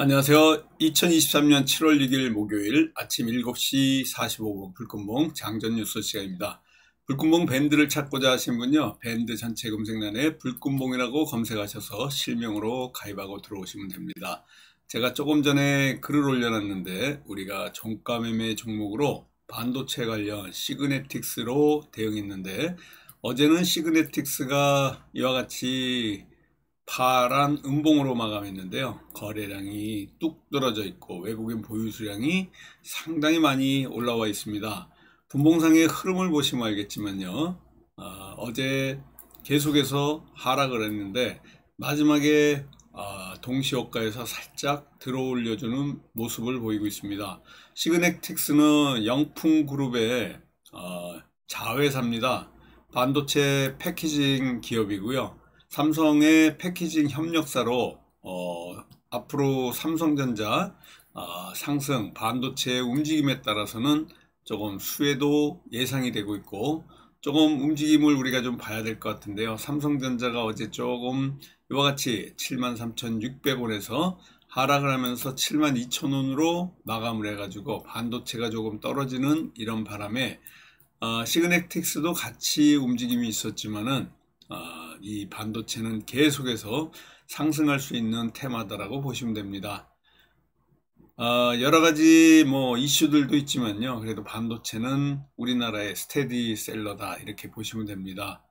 안녕하세요. 2023년 7월 6일 목요일 아침 7시 45분 불금봉 장전 뉴스 시간입니다. 불금봉 밴드를 찾고자 하신 분요, 밴드 전체 검색란에 불금봉이라고 검색하셔서 실명으로 가입하고 들어오시면 됩니다. 제가 조금 전에 글을 올려놨는데 우리가 종가 매매 종목으로 반도체 관련 시그네틱스로 대응했는데, 어제는 시그네틱스가 이와 같이 파란 음봉으로 마감했는데요. 거래량이 뚝 떨어져 있고 외국인 보유 수량이 상당히 많이 올라와 있습니다. 분봉상의 흐름을 보시면 알겠지만요. 어제 계속해서 하락을 했는데 마지막에 동시호가에서 살짝 들어올려주는 모습을 보이고 있습니다. 시그네틱스는 영풍그룹의 자회사입니다. 반도체 패키징 기업이고요. 삼성의 패키징 협력사로 앞으로 삼성전자 상승 반도체 움직임에 따라서는 조금 수혜도 예상이 되고 있고, 조금 움직임을 우리가 좀 봐야 될 것 같은데요. 삼성전자가 어제 조금 이와 같이 73,600원에서 하락을 하면서 72,000원으로 마감을 해가지고 반도체가 조금 떨어지는 이런 바람에 시그네틱스도 같이 움직임이 있었지만은 이 반도체는 계속해서 상승할 수 있는 테마다라고 보시면 됩니다. 여러가지 이슈들도 있지만요, 그래도 반도체는 우리나라의 스테디셀러다 이렇게 보시면 됩니다.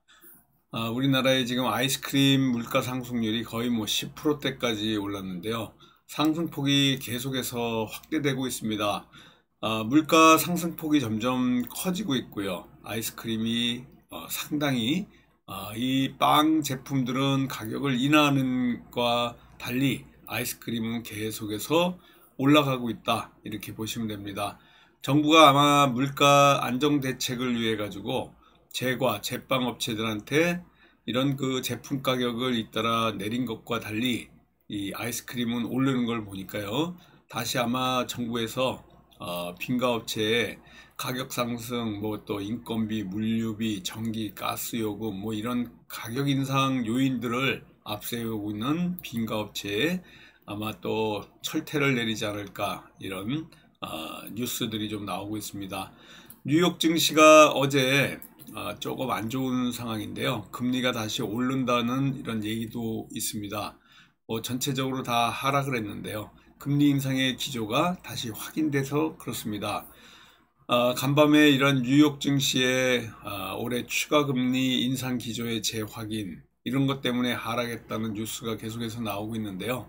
우리나라의 지금 아이스크림 물가 상승률이 거의 10%대까지 올랐는데요, 상승폭이 계속해서 확대되고 있습니다. 물가 상승폭이 점점 커지고 있고요. 아이스크림이 상당히 이 빵 제품들은 가격을 인하하는 것과 달리 아이스크림은 계속해서 올라가고 있다 이렇게 보시면 됩니다. 정부가 아마 물가 안정 대책을 위해 가지고 제과 제빵 업체들한테 이런 그 제품 가격을 잇따라 내린 것과 달리 이 아이스크림은 오르는 걸 보니까요, 다시 아마 정부에서 빙가업체에 가격 상승, 또 인건비, 물류비, 전기, 가스 요금, 이런 가격 인상 요인들을 앞세우고 있는 빙가업체에 아마 또 철퇴를 내리지 않을까, 이런 뉴스들이 좀 나오고 있습니다. 뉴욕 증시가 어제 조금 안 좋은 상황인데요, 금리가 다시 오른다는 이런 얘기도 있습니다. 전체적으로 다 하락을 했는데요, 금리 인상의 기조가 다시 확인돼서 그렇습니다. 간밤에 이런 뉴욕 증시의 올해 추가 금리 인상 기조의 재확인, 이런 것 때문에 하락했다는 뉴스가 계속해서 나오고 있는데요.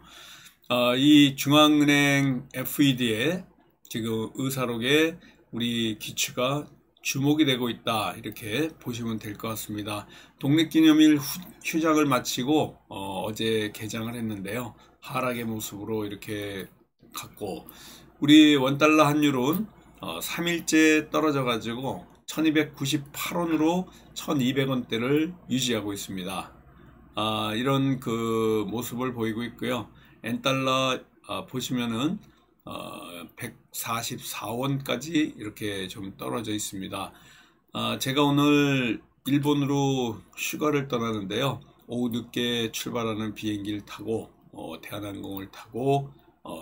이 중앙은행 FED의 지금 의사록에 우리 기추가 주목이 되고 있다 이렇게 보시면 될 것 같습니다. 독립기념일 휴장을 마치고 어제 개장을 했는데요, 하락의 모습으로 이렇게 갔고, 우리 원달러 환율은 3일째 떨어져 가지고 1298원으로 1200원대를 유지하고 있습니다. 이런 그 모습을 보이고 있고요. 엔달러 보시면은 144원까지 이렇게 좀 떨어져 있습니다. 제가 오늘 일본으로 휴가를 떠나는데요, 오후 늦게 출발하는 비행기를 타고 대한항공을 타고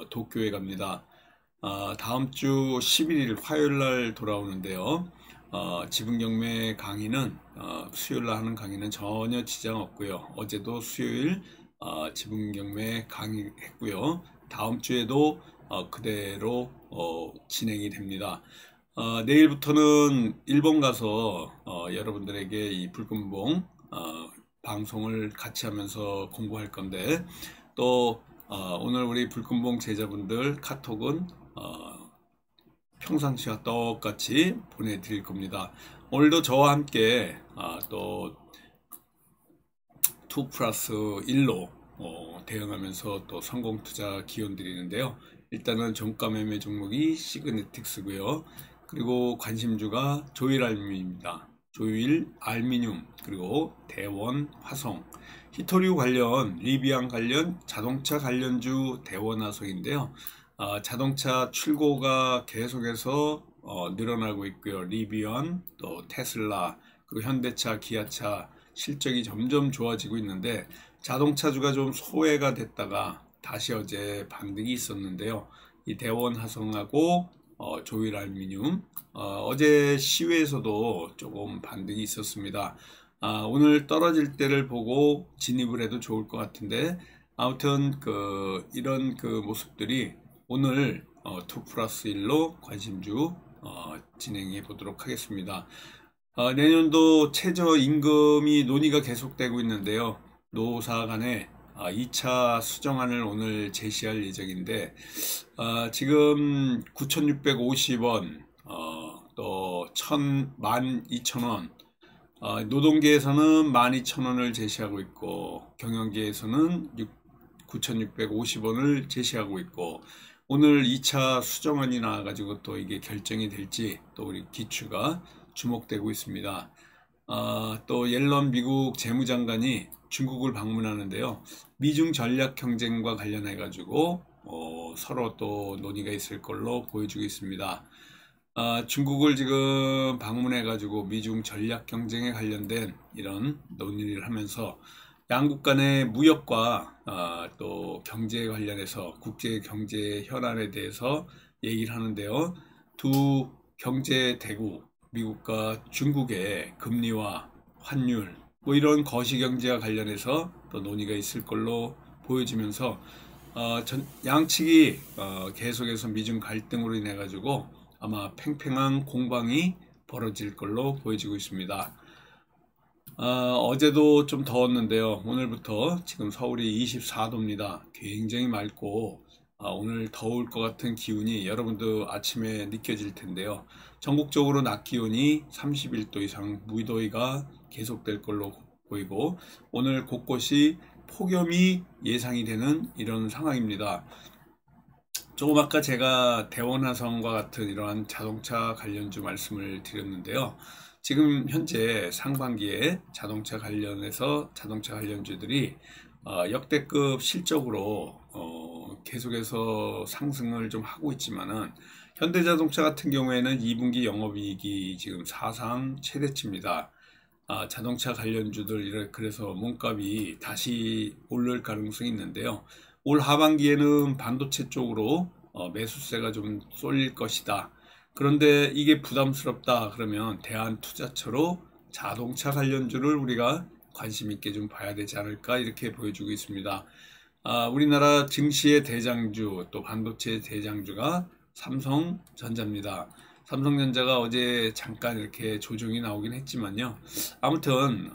도쿄에 갑니다. 다음 주 11일 화요일 날 돌아오는데요, 지분경매 강의는 수요일 날 하는 강의는 전혀 지장 없고요. 어제도 수요일 지분경매 강의했고요. 다음 주에도 그대로 진행이 됩니다. 내일부터는 일본 가서 여러분들에게 이 불금봉 방송을 같이 하면서 공부할 건데, 또 오늘 우리 불금봉 제자분들 카톡은 평상시와 똑같이 보내드릴 겁니다. 오늘도 저와 함께 또 2 플러스 1로 대응하면서 또 성공투자 기원 드리는데요. 일단은 종가 매매 종목이 시그네틱스고요. 그리고 관심주가 조일알미늄입니다. 조일알미늄, 그리고 대원, 화성, 히토류 관련, 리비안 관련, 자동차 관련주 대원화성인데요. 자동차 출고가 계속해서 늘어나고 있고요. 리비안, 또 테슬라, 그리고 현대차, 기아차 실적이 점점 좋아지고 있는데, 자동차주가 좀 소외가 됐다가 다시 어제 반등이 있었는데요. 이 대원화성하고 조일알루미늄 어제 시외에서도 조금 반등이 있었습니다. 오늘 떨어질 때를 보고 진입을 해도 좋을 것 같은데, 아무튼 이런 모습들이 오늘 2+1로 관심주 진행해 보도록 하겠습니다. 내년도 최저임금이 논의가 계속되고 있는데요. 노사 간에 2차 수정안을 오늘 제시할 예정인데, 지금 9,650원, 또 12,000원, 노동계에서는 12,000원을 제시하고 있고, 경영계에서는 9,650원을 제시하고 있고, 오늘 2차 수정안이 나와가지고 또 이게 결정이 될지 또 우리 기추가 주목되고 있습니다. 또 옐런 미국 재무장관이 중국을 방문하는데요. 미중 전략 경쟁과 관련해 가지고 서로 또 논의가 있을 걸로 보여지고 있습니다. 중국을 지금 방문해 가지고 미중 전략 경쟁에 관련된 이런 논의를 하면서 양국 간의 무역과 또 경제에 관련해서 국제 경제 현안에 대해서 얘기를 하는데요. 두 경제 대국 미국과 중국의 금리와 환율 이런 거시경제와 관련해서 또 논의가 있을 걸로 보여지면서 양측이 계속해서 미중 갈등으로 인해 가지고 아마 팽팽한 공방이 벌어질 걸로 보여지고 있습니다. 어제도 좀 더웠는데요. 오늘부터 지금 서울이 24도입니다. 굉장히 맑고 오늘 더울 것 같은 기운이 여러분도 아침에 느껴질 텐데요. 전국적으로 낮 기온이 31도 이상 무더위가 계속될 걸로 보이고, 오늘 곳곳이 폭염이 예상이 되는 이런 상황입니다. 조금 아까 제가 대원화성과 같은 이러한 자동차 관련주 말씀을 드렸는데요. 지금 현재 상반기에 자동차 관련주들이 역대급 실적으로 계속해서 상승을 좀 하고 있지만은, 현대자동차 같은 경우에는 2분기 영업이익이 지금 사상 최대치입니다. 자동차 관련주들 그래서 몸값이 다시 오를 가능성이 있는데요. 올 하반기에는 반도체 쪽으로 매수세가 좀 쏠릴 것이다. 그런데 이게 부담스럽다 그러면 대한투자처로 자동차 관련주를 우리가 관심 있게 좀 봐야 되지 않을까, 이렇게 보여주고 있습니다. 우리나라 증시의 대장주 또 반도체 대장주가 삼성전자입니다. 삼성전자가 어제 잠깐 이렇게 조정이 나오긴 했지만요. 아무튼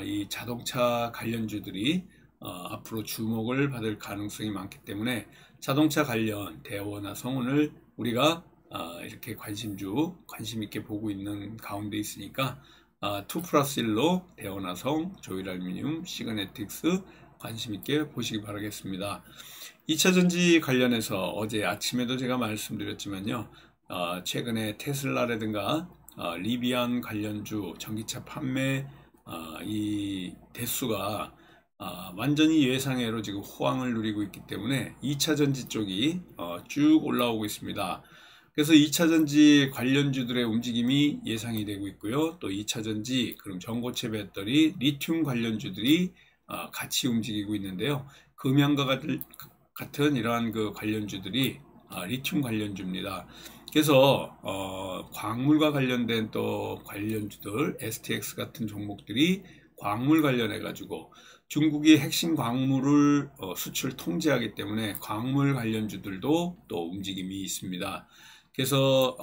이 자동차 관련주들이 앞으로 주목을 받을 가능성이 많기 때문에 자동차 관련 대원화성 오늘 우리가 이렇게 관심 있게 보고 있는 가운데 있으니까 2+1로 대원화성, 조일알루미늄, 시그네틱스 관심 있게 보시기 바라겠습니다. 2차전지 관련해서 어제 아침에도 제가 말씀드렸지만요. 최근에 테슬라라든가 리비안 관련주 전기차 판매 이 대수가 완전히 예상외로 지금 호황을 누리고 있기 때문에 2차전지 쪽이 쭉 올라오고 있습니다. 그래서 2차전지 관련주들의 움직임이 예상이 되고 있고요. 또 2차전지, 그럼 전고체 배터리, 리튬 관련주들이 같이 움직이고 있는데요. 금양과 같은 이러한 관련주들이 리튬 관련주입니다. 그래서 광물과 관련된 또 관련주들, STX 같은 종목들이 광물 관련해 가지고 중국이 핵심 광물을 수출 통제하기 때문에 광물 관련주들도 또 움직임이 있습니다. 그래서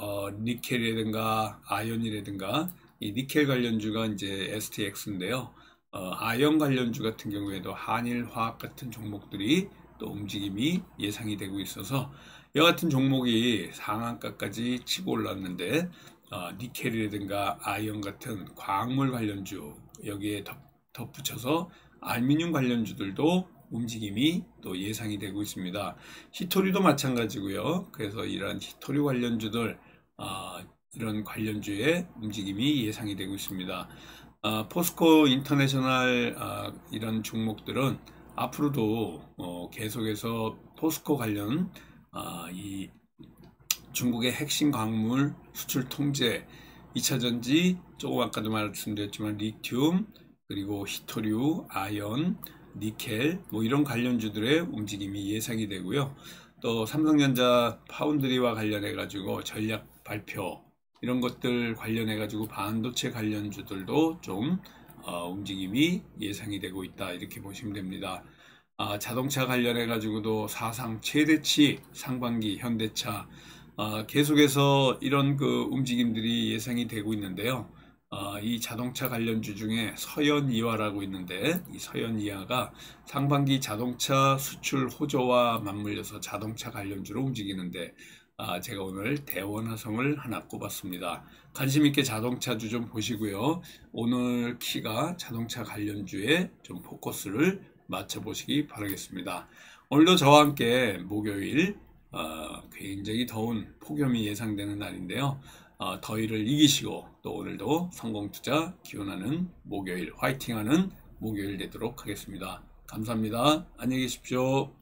니켈이라든가 아연이라든가 이 니켈 관련주가 이제 STX인데요. 아연 관련주 같은 경우에도 한일화학 같은 종목들이 또 움직임이 예상이 되고 있어서 이와 같은 종목이 상한가까지 치고 올랐는데, 니켈이라든가 아연 같은 광물 관련주 여기에 덧붙여서 알루미늄 관련주들도 움직임이 또 예상이 되고 있습니다. 히토류도 마찬가지고요. 그래서 이러한 히토류 관련주들 이런 관련주의 움직임이 예상이 되고 있습니다. 포스코 인터내셔널 이런 종목들은 앞으로도 계속해서 포스코 관련 이 중국의 핵심 광물 수출 통제, 2차전지, 조금 아까도 말씀드렸지만 리튬, 그리고 히토류, 아연, 니켈 뭐 이런 관련주들의 움직임이 예상이 되고요. 또 삼성전자 파운드리와 관련해 가지고 전략 발표 이런 것들 관련해 가지고 반도체 관련주들도 좀 움직임이 예상이 되고 있다, 이렇게 보시면 됩니다. 자동차 관련해 가지고도 사상 최대치 상반기 현대차 계속해서 이런 그 움직임들이 예상이 되고 있는데요. 이 자동차 관련주 중에 서현이화라고 있는데, 이 서현이화가 상반기 자동차 수출 호조와 맞물려서 자동차 관련주로 움직이는데, 제가 오늘 대원화성을 하나 꼽았습니다. 관심 있게 자동차주 좀 보시고요. 오늘 키가 자동차 관련주에 좀 포커스를 맞춰 보시기 바라겠습니다. 오늘도 저와 함께 목요일 굉장히 더운 폭염이 예상되는 날인데요. 더위를 이기시고 또 오늘도 성공투자 기원하는 목요일, 화이팅하는 목요일 되도록 하겠습니다. 감사합니다. 안녕히 계십시오.